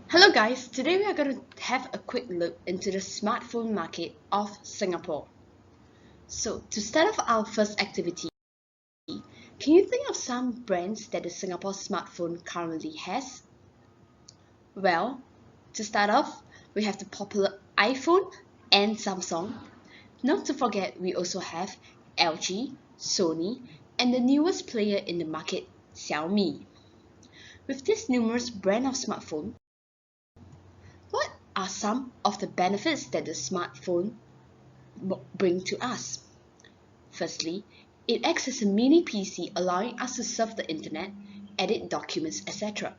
Hello guys, today we are going to have a quick look into the smartphone market of Singapore. So to start off our first activity, can you think of some brands that the Singapore smartphone currently has? Well, to start off, we have the popular iPhone and Samsung. Not to forget, we also have LG, Sony, and the newest player in the market, Xiaomi. With this numerous brand of smartphone, what are some of the benefits that the smartphone bring to us? Firstly, it acts as a mini PC allowing us to surf the internet, edit documents, etc.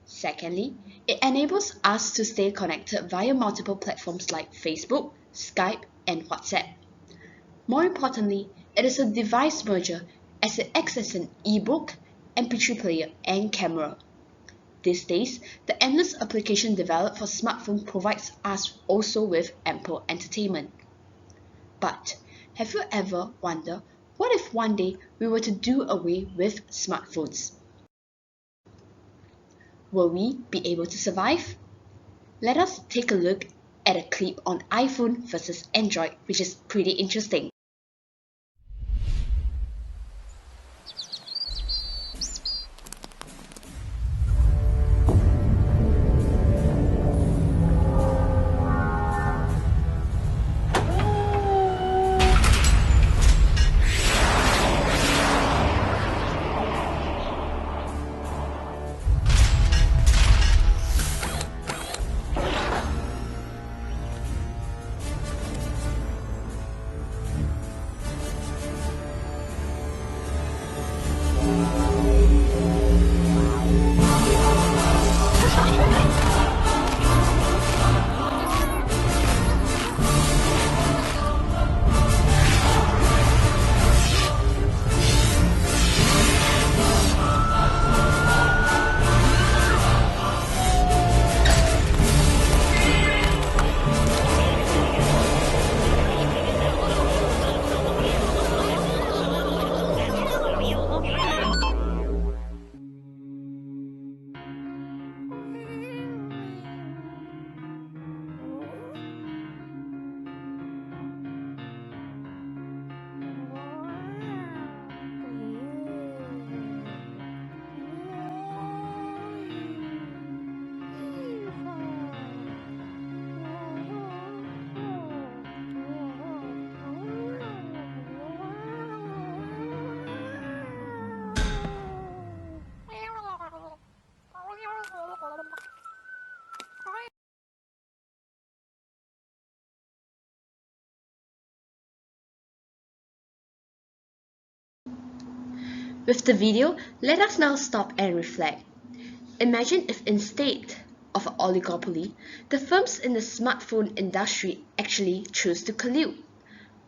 Secondly, it enables us to stay connected via multiple platforms like Facebook, Skype, and WhatsApp. More importantly, it is a device merger as it acts as an e-book, MP3 player, and camera. These days, the endless application developed for smartphone provides us also with ample entertainment. But have you ever wondered, what if one day we were to do away with smartphones? Will we be able to survive? Let us take a look at a clip on iPhone versus Android, which is pretty interesting. With the video, let us now stop and reflect. Imagine if instead of an oligopoly, the firms in the smartphone industry actually choose to collude.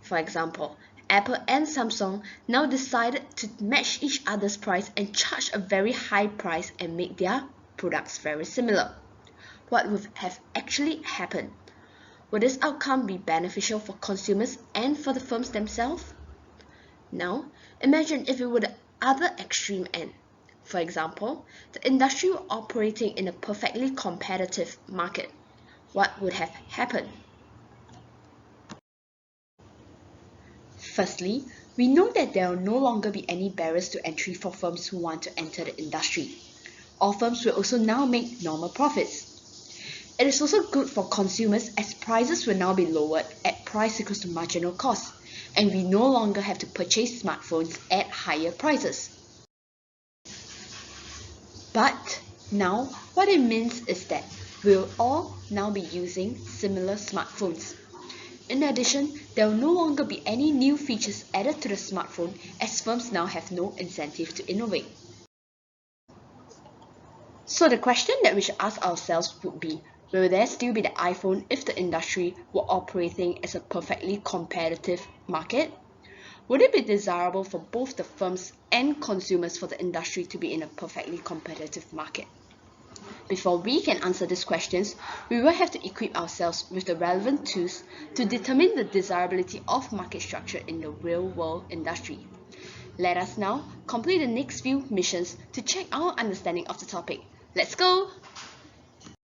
For example, Apple and Samsung now decided to match each other's price and charge a very high price and make their products very similar. What would have actually happened? Would this outcome be beneficial for consumers and for the firms themselves? Now, imagine if it were the other extreme end. For example, the industry were operating in a perfectly competitive market. What would have happened? Firstly, we know that there will no longer be any barriers to entry for firms who want to enter the industry. All firms will also now make normal profits. It is also good for consumers as prices will now be lowered at price equals to marginal cost, and we no longer have to purchase smartphones at higher prices. But now what it means is that we'll all now be using similar smartphones. In addition, there will no longer be any new features added to the smartphone as firms now have no incentive to innovate. So the question that we should ask ourselves would be, will there still be the iPhone if the industry were operating as a perfectly competitive market? Would it be desirable for both the firms and consumers for the industry to be in a perfectly competitive market? Before we can answer these questions, we will have to equip ourselves with the relevant tools to determine the desirability of market structure in the real-world industry. Let us now complete the next few missions to check our understanding of the topic. Let's go!